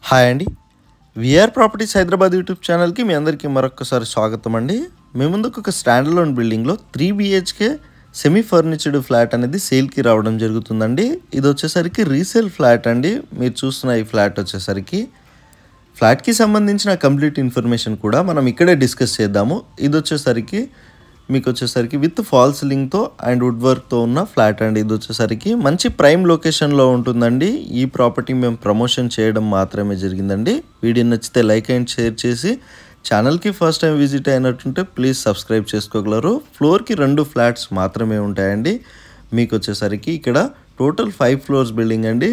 Hi అండి. VR properties Hyderabad YouTube ఛానల్కి మీ అందరికీ మరొకసారి స్వాగతం అండి. మీ ముందుకు ఒక స్టాండ్ అలోన్ బిల్డింగ్లో 3 BHK సెమీ ఫర్నిచర్డ్ ఫ్లాట్ అనేది సేల్కి రావడం జరుగుతుందండి. ఇది వచ్చేసరికి రీసేల్ ఫ్లాట్ అండి. మీరు చూస్తున్న ఈ ఫ్లాట్ వచ్చేసరికి ఫ్లాట్కి సంబంధించిన కంప్లీట్ ఇన్ఫర్మేషన్ కూడా మనం ఇక్కడే డిస్కస్ చేద్దాము. ఇది వచ్చేసరికి మీకు వచ్చేసరికి విత్ ఫాల్ సీలింగ్తో అండ్ వుడ్ వర్క్తో ఉన్న ఫ్లాట్ అండి. ఇది వచ్చేసరికి మంచి ప్రైమ్ లొకేషన్లో ఉంటుందండి. ఈ ప్రాపర్టీ మేము ప్రమోషన్ చేయడం మాత్రమే జరిగిందండి. వీడియో నచ్చితే లైక్ అండ్ షేర్ చేసి ఛానల్కి ఫస్ట్ టైం విజిట్ అయినట్టుంటే ప్లీజ్ సబ్స్క్రైబ్ చేసుకోగలరు. ఫ్లోర్కి 2 ఫ్లాట్స్ మాత్రమే ఉంటాయండి. మీకు వచ్చేసరికి ఇక్కడ టోటల్ 5 ఫ్లోర్స్ బిల్డింగ్ అండి.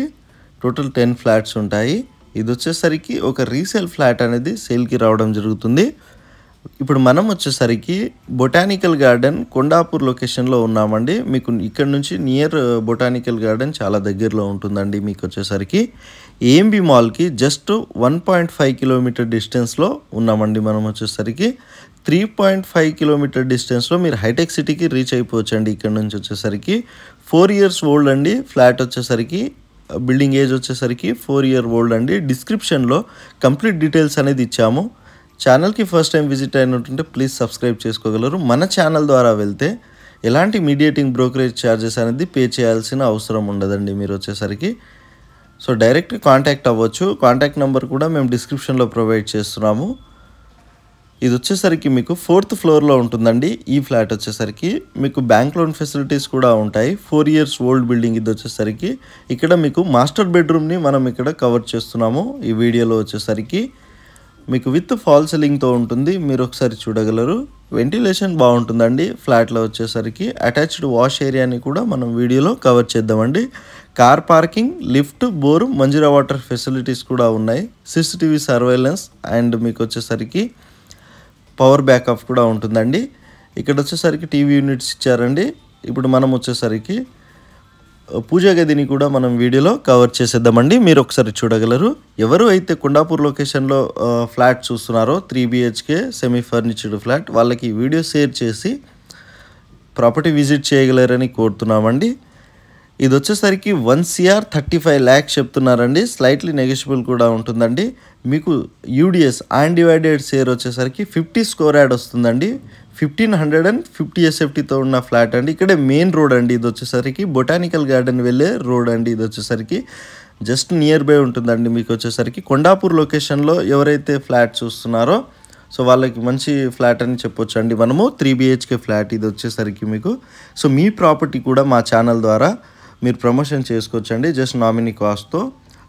టోటల్ 10 ఫ్లాట్స్ ఉంటాయి. ఇది వచ్చేసరికి ఒక రీసేల్ ఫ్లాట్ అనేది సేల్కి రావడం జరుగుతుంది. ఇప్పుడు మనం వచ్చేసరికి బొటానికల్ గార్డెన్ కొండాపూర్ లొకేషన్లో ఉన్నామండి. మీకు ఇక్కడ నుంచి నియర్ బొటానికల్ గార్డెన్ చాలా దగ్గరలో ఉంటుందండి. మీకు వచ్చేసరికి ఏఎంబి మాల్కి జస్ట్ 1.5 కిలోమీటర్ డిస్టెన్స్లో ఉన్నామండి. మనం వచ్చేసరికి 3.5 కిలోమీటర్ డిస్టెన్స్లో మీరు హైటెక్ సిటీకి రీచ్ అయిపోవచ్చండి. ఇక్కడ నుంచి వచ్చేసరికి 4 years ఓల్డ్ అండి. ఫ్లాట్ వచ్చేసరికి బిల్డింగ్ ఏజ్ వచ్చేసరికి 4 year ఓల్డ్ అండి. డిస్క్రిప్షన్లో కంప్లీట్ డీటెయిల్స్ అనేది ఇచ్చాము. ఛానల్కి ఫస్ట్ టైం విజిట్ అయినట్టుంటే ప్లీజ్ సబ్స్క్రైబ్ చేసుకోగలరు. మన ఛానల్ ద్వారా వెళ్తే ఎలాంటి మీడియేటింగ్ బ్రోకరేజ్ ఛార్జెస్ అనేది పే చేయాల్సిన అవసరం ఉండదండి. మీరు వచ్చేసరికి సో డైరెక్ట్ కాంటాక్ట్ అవ్వచ్చు. కాంటాక్ట్ నెంబర్ కూడా మేము డిస్క్రిప్షన్లో ప్రొవైడ్ చేస్తున్నాము. ఇది వచ్చేసరికి మీకు 4th ఫ్లోర్లో ఉంటుందండి. ఈ ఫ్లాట్ వచ్చేసరికి మీకు బ్యాంక్ లోన్ ఫెసిలిటీస్ కూడా ఉంటాయి. 4 years ఓల్డ్ బిల్డింగ్ ఇది వచ్చేసరికి ఇక్కడ మీకు మాస్టర్ బెడ్రూమ్ని మనం ఇక్కడ కవర్ చేస్తున్నాము. ఈ వీడియోలో వచ్చేసరికి మీకు విత్ ఫాల్ సీలింగ్తో ఉంటుంది. మీరు ఒకసారి చూడగలరు. వెంటిలేషన్ బాగుంటుందండి. ఫ్లాట్లో వచ్చేసరికి అటాచ్డ్ వాష్ ఏరియాని కూడా మనం వీడియోలో కవర్ చేద్దామండి. Car parking, lift, bore, Manjira water facilities కూడా ఉన్నాయి. CCTV సర్వేలెన్స్ అండ్ మీకు వచ్చేసరికి పవర్ బ్యాకప్ కూడా ఉంటుందండి. ఇక్కడ వచ్చేసరికి టీవీ యూనిట్స్ ఇచ్చారండి. ఇప్పుడు మనం వచ్చేసరికి పూజా గదిని కూడా మనం వీడియోలో కవర్ చేసేద్దామండి. మీరు ఒకసారి చూడగలరు. ఎవరు అయితే కొండాపూర్ లొకేషన్లో ఫ్లాట్ చూస్తున్నారో 3 BHK సెమీ ఫర్నిచర్డ్ ఫ్లాట్ వాళ్ళకి ఈ వీడియో షేర్ చేసి ప్రాపర్టీ విజిట్ చేయగలరని కోరుతున్నామండి. ఇది వచ్చేసరికి 1,35 lakhs చెప్తున్నారండి. స్లైట్లీ నెగోషియబుల్ కూడా ఉంటుందండి. మీకు UDS అన్డివైడెడ్ షేర్ వచ్చేసరికి 50 square yard వస్తుందండి. 1550 SFTతో ఉన్న ఫ్లాట్ అండి. ఇక్కడే మెయిన్ రోడ్ అండి. ఇది వచ్చేసరికి బొటానికల్ గార్డెన్ వెళ్ళే రోడ్ అండి. ఇది వచ్చేసరికి జస్ట్ నియర్ బై ఉంటుందండి. మీకు వచ్చేసరికి కొండాపూర్ లొకేషన్లో ఎవరైతే ఫ్లాట్ చూస్తున్నారో సో వాళ్ళకి మంచి ఫ్లాట్ అని చెప్పొచ్చు అండి. మనము 3 BHK ఫ్లాట్ ఇది వచ్చేసరికి మీకు సో మీ ప్రాపర్టీ కూడా మా ఛానల్ ద్వారా మీరు ప్రమోషన్ చేసుకోవచ్చండి జస్ట్ నామినీ కాస్ట్తో.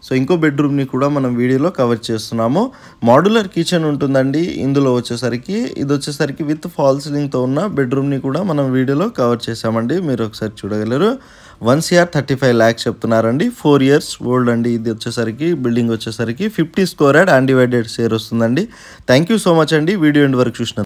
సో ఇంకో బెడ్రూమ్ని కూడా మనం వీడియోలో కవర్ చేస్తున్నాము. మాడ్యులర్ కిచెన్ ఉంటుందండి. ఇందులో వచ్చేసరికి ఇది వచ్చేసరికి విత్ ఫాల్ సీలింగ్తో ఉన్న బెడ్రూమ్ని కూడా మనం వీడియోలో కవర్ చేసామండి. మీరు ఒకసారి చూడగలరు. 1,35 lakhs చెప్తున్నారండి. 4 years ఓల్డ్ అండి. ఇది వచ్చేసరికి బిల్డింగ్ వచ్చేసరికి 50 square yard అన్డివైడెడ్ షేర్ వస్తుందండి. థ్యాంక్ యూ సో మచ్ అండి వీడియో ఎండ్ వరకు చూసిన